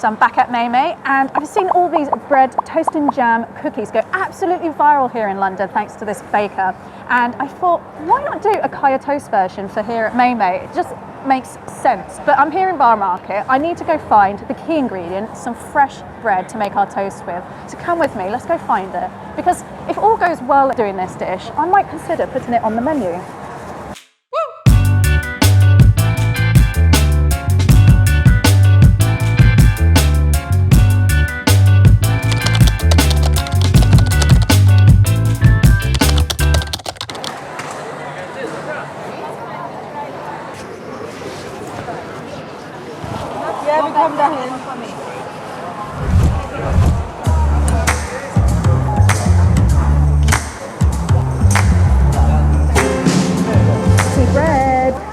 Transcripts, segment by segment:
So I'm back at Mei Mei, and I've seen all these bread toast and jam cookies go absolutely viral here in London thanks to this baker. And I thought, why not do a kaya toast version for here at Mei Mei? It just makes sense. But I'm here in Borough Market. I need to go find the key ingredient, some fresh bread to make our toast with. So come with me, let's go find it. Because if all goes well at doing this dish, I might consider putting it on the menu.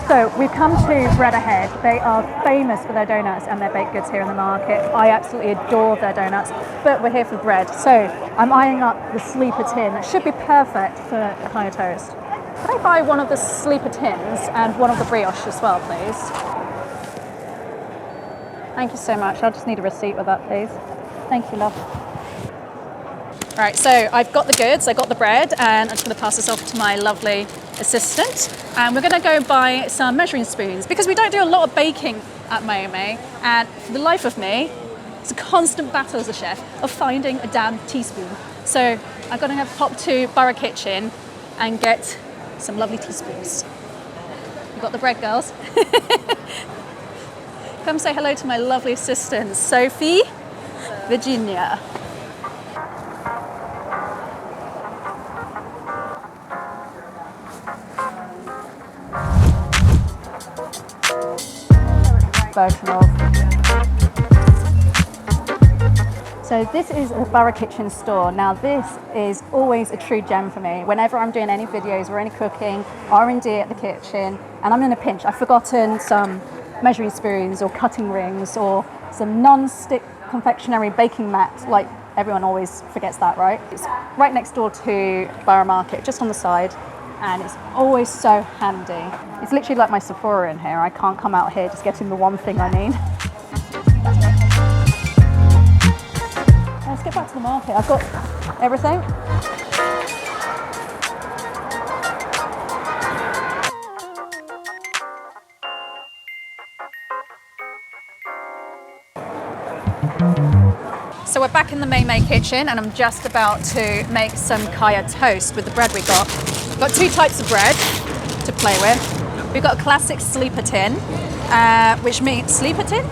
So we've come to Bread Ahead. They are famous for their donuts and their baked goods here in the market. I absolutely adore their donuts, but we're here for bread. So I'm eyeing up the sleeper tin. That should be perfect for kaya toast. Could I buy one of the sleeper tins and one of the brioche as well, please? Thank you so much. I'll just need a receipt with that, please. Thank you, love. Right, so I've got the goods, I got the bread, and I'm just going to pass this off to my lovely assistant. And we're going to go buy some measuring spoons because we don't do a lot of baking at Mei Mei, and for the life of me, it's a constant battle as a chef of finding a damn teaspoon. So I'm going to have to pop to Borough Kitchen and get some lovely teaspoons. You got the bread, girls? Come say hello to my lovely assistants, Sophie, Virginia. So this is the Borough Kitchen store. Now this is always a true gem for me. Whenever I'm doing any videos or any cooking, R&D at the kitchen, and I'm in a pinch, I've forgotten some measuring spoons or cutting rings or some non-stick confectionery baking mat, like everyone always forgets that, right? It's right next door to Borough Market, just on the side. And it's always so handy. It's literally like my Sephora in here. I can't come out here just getting the one thing I need. Let's get back to the market. I've got everything. So we're back in the Mei Mei kitchen and I'm just about to make some kaya toast with the bread we got. We've got two types of bread to play with. We've got a classic sleeper tin, which means sleeper tin?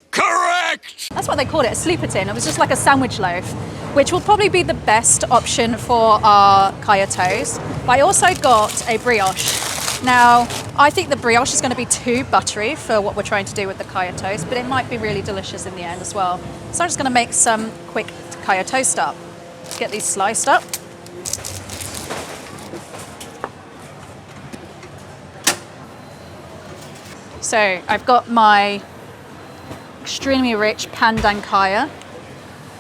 Correct! That's what they called it, a sleeper tin. It was just like a sandwich loaf, which will probably be the best option for our kaya toast. But I also got a brioche. Now, I think the brioche is going to be too buttery for what we're trying to do with the kaya toast, but it might be really delicious in the end as well. So I'm just going to make some quick kaya toast up. Get these sliced up. So I've got my extremely rich pandan kaya.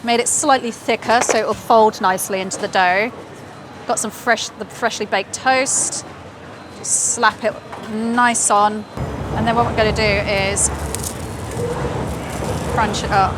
Made it slightly thicker so it will fold nicely into the dough. Got some freshly baked toast. Just slap it nice on. And then what we're going to do is crunch it up.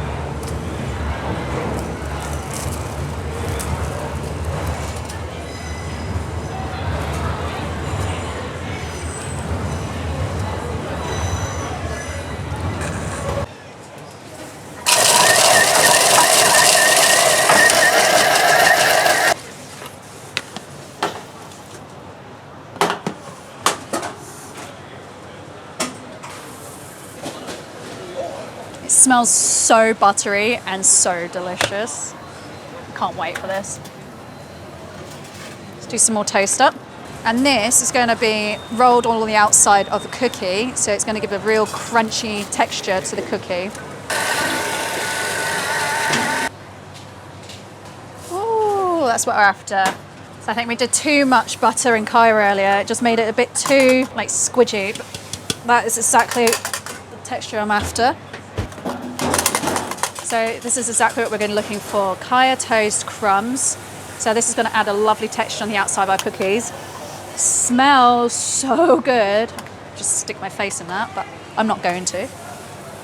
It smells so buttery and so delicious. Can't wait for this. Let's do some more toast up. And this is going to be rolled all on the outside of the cookie, so it's going to give a real crunchy texture to the cookie. Ooh, that's what we're after. So I think we did too much butter in kaya earlier. It just made it a bit too like squidgy. But that is exactly the texture I'm after. So this is exactly what we're going to be looking for. Kaya toast crumbs. So this is going to add a lovely texture on the outside of our cookies. Smells so good. just stick my face in that, but I'm not going to.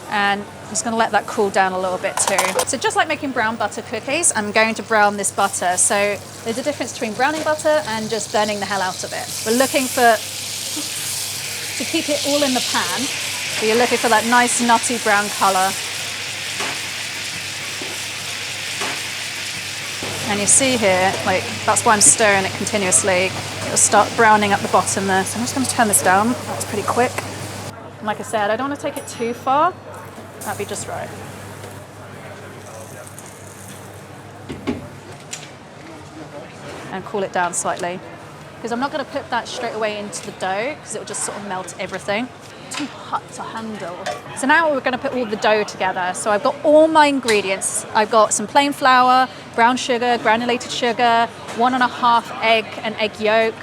And I'm just going to let that cool down a little bit too. So just like making brown butter cookies, I'm going to brown this butter. So there's a difference between browning butter and just burning the hell out of it. We're looking to keep it all in the pan. So you're looking for that nice nutty brown colour. And you see here, like, that's why I'm stirring it continuously. It'll start browning up the bottom there. So I'm just going to turn this down. That's pretty quick. And like I said, I don't want to take it too far. That'd be just right. And cool it down slightly. Because I'm not going to put that straight away into the dough because it will just sort of melt everything. Too hot to handle. So now we're going to put all the dough together. So I've got all my ingredients. I've got some plain flour, brown sugar, granulated sugar, 1.5 egg and egg yolk,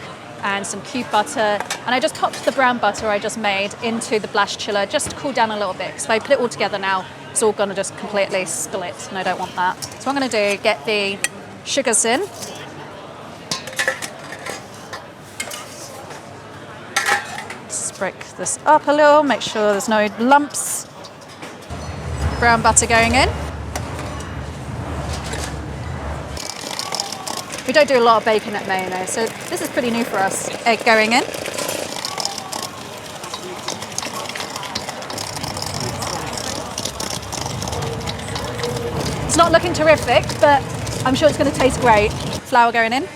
and some cube butter. And I just popped the brown butter I just made into the blast chiller just to cool down a little bit. Because if I put it all together now, it's all going to just completely split, and I don't want that. So what I'm going to do, get the sugars in. Just break this up a little, make sure there's no lumps. Brown butter going in. We don't do a lot of bacon at Mei Mei, so this is pretty new for us. Egg going in. It's not looking terrific, but I'm sure it's going to taste great. Flour going in.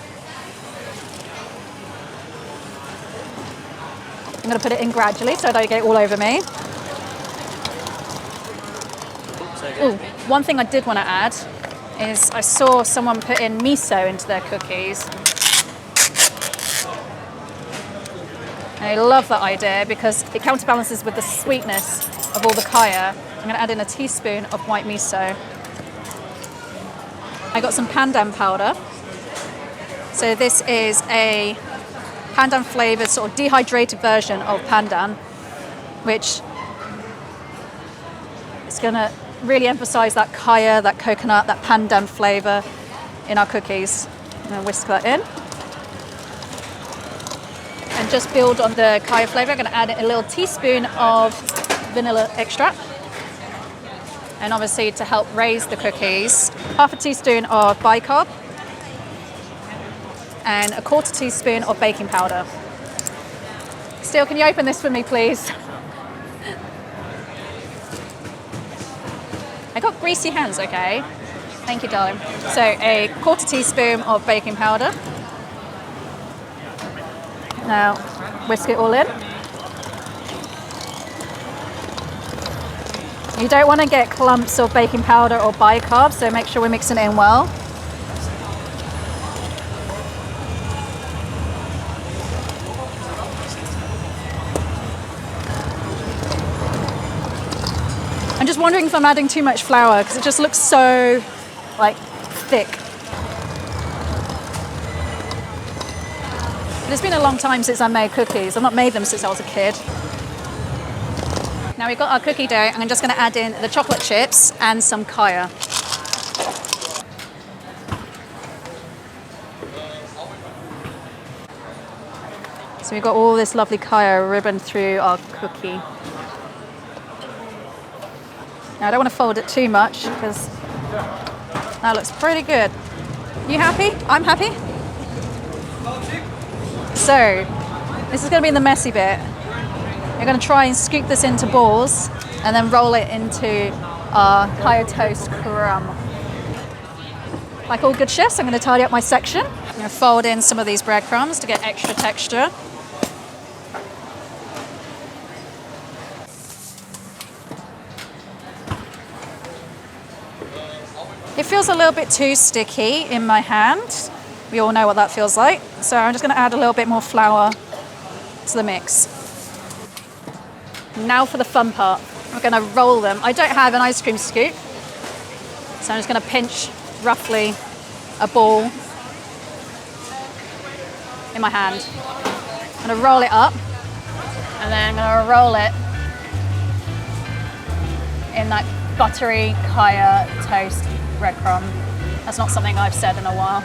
I'm going to put it in gradually so I don't get it all over me. Ooh, one thing I did want to add is I saw someone put in miso into their cookies. And I love that idea because it counterbalances with the sweetness of all the kaya. I'm going to add in a teaspoon of white miso. I got some pandan powder. So this is a pandan flavoured sort of dehydrated version of pandan, which is going to really emphasise that kaya, that coconut, that pandan flavour in our cookies. I'm going to whisk that in. And just build on the kaya flavour, I'm going to add a little teaspoon of vanilla extract. And obviously to help raise the cookies, 1/2 teaspoon of bicarb and 1/4 teaspoon of baking powder. Steele, can you open this for me, please? I got greasy hands, okay? Thank you, darling. So a 1/4 teaspoon of baking powder. Now whisk it all in. You don't want to get clumps of baking powder or bicarb, so make sure we're mixing it in well. I'm just wondering if I'm adding too much flour because it just looks so, like, thick. But it's been a long time since I made cookies. I've not made them since I was a kid. Now we've got our cookie dough, and I'm just going to add in the chocolate chips and some kaya. So we've got all this lovely kaya ribbon through our cookie. Now I don't want to fold it too much because that looks pretty good. You happy? I'm happy. So this is going to be the messy bit. We're going to try and scoop this into balls and then roll it into our kaya toast crumb. Like all good chefs, I'm going to tidy up my section. I'm going to fold in some of these breadcrumbs to get extra texture. It feels a little bit too sticky in my hand. We all know what that feels like. So I'm just going to add a little bit more flour to the mix. Now for the fun part. We're going to roll them. I don't have an ice cream scoop, so I'm just going to pinch roughly a ball in my hand. I'm going to roll it up, and then I'm going to roll it in that buttery kaya toast breadcrumb. That's not something I've said in a while.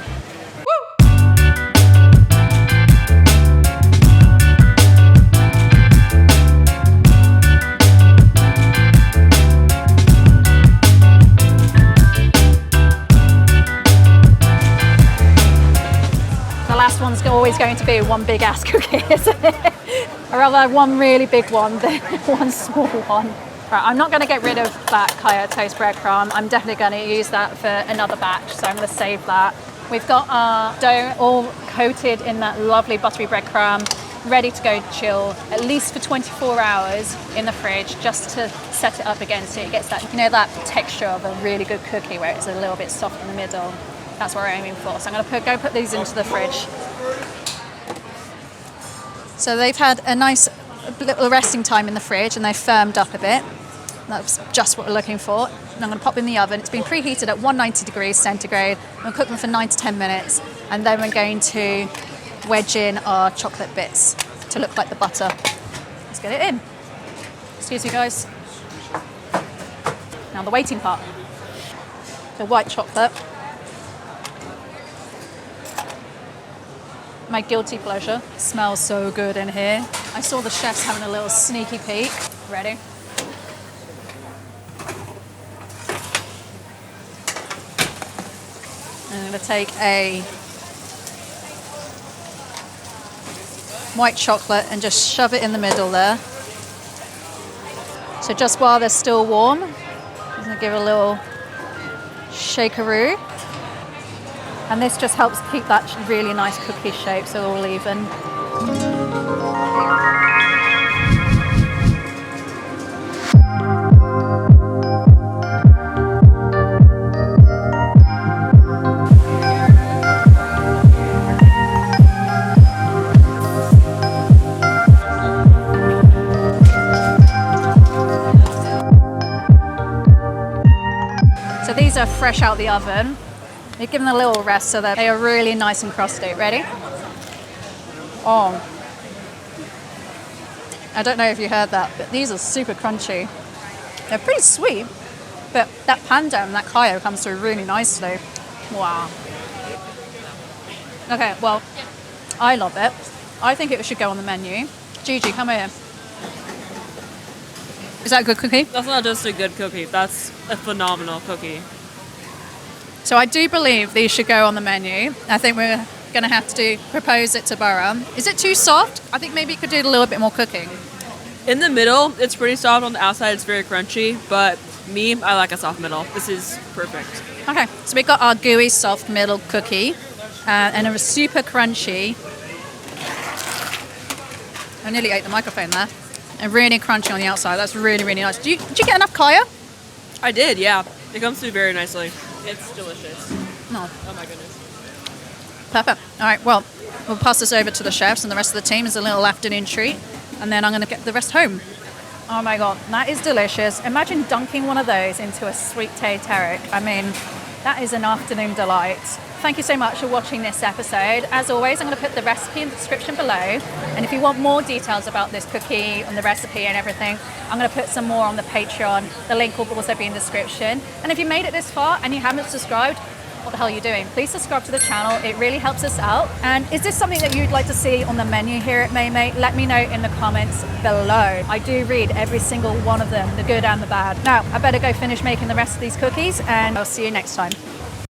going to be one big ass cookie, isn't it? Or rather one really big one than one small one. Right, I'm not going to get rid of that Kaya toast breadcrumb. I'm definitely going to use that for another batch, so I'm going to save that. We've got our dough all coated in that lovely buttery breadcrumb, ready to go chill at least for 24 hours in the fridge, just to set it up again so it gets that, you know, that texture of a really good cookie where it's a little bit soft in the middle. That's what we're aiming for. So I'm going to go put these into the fridge. So they've had a nice little resting time in the fridge and they've firmed up a bit. That's just what we're looking for. And I'm going to pop them in the oven. It's been preheated at 190 degrees centigrade. I'm going to cook them for 9 to 10 minutes. And then we're going to wedge in our chocolate bits to look like the butter. Let's get it in. Excuse me, guys. Now the waiting part. The white chocolate. My guilty pleasure. It smells so good in here. I saw the chefs having a little sneaky peek. Ready? I'm going to take a white chocolate and just shove it in the middle there. So just while they're still warm, I'm going to give it a little shakeroo. And this just helps keep that really nice cookie shape so all even. So these are fresh out the oven. You give them a little rest so that they are really nice and crusty. Ready? Oh. I don't know if you heard that, but these are super crunchy. They're pretty sweet, but that pandan and that kaya comes through really nicely. Wow. Okay, well, I love it. I think it should go on the menu. Gigi, come here. Is that a good cookie? That's not just a good cookie. That's a phenomenal cookie. So I do believe these should go on the menu. I think we're going to have to propose it to Borough. Is it too soft? I think maybe it could do a little bit more cooking. In the middle, it's pretty soft. On the outside, it's very crunchy. But me, I like a soft middle. This is perfect. Okay, so we've got our gooey soft middle cookie and a super crunchy. I nearly ate the microphone there. And really crunchy on the outside. That's really, really nice. Did you get enough kaya? I did, yeah. It comes through very nicely. It's delicious. No. Oh my goodness. Perfect. All right, well, we'll pass this over to the chefs and the rest of the team as a little afternoon treat. And then I'm going to get the rest home. Oh my God, that is delicious. Imagine dunking one of those into a sweet tay tariq. I mean, that is an afternoon delight. Thank you so much for watching this episode. As always, I'm going to put the recipe in the description below. And if you want more details about this cookie and the recipe and everything, I'm going to put some more on the Patreon. The link will also be in the description. And if you made it this far and you haven't subscribed, what the hell are you doing? Please subscribe to the channel. It really helps us out. And is this something that you'd like to see on the menu here at Mei Mei? Let me know in the comments below. I do read every single one of them, the good and the bad. Now, I better go finish making the rest of these cookies and I'll see you next time.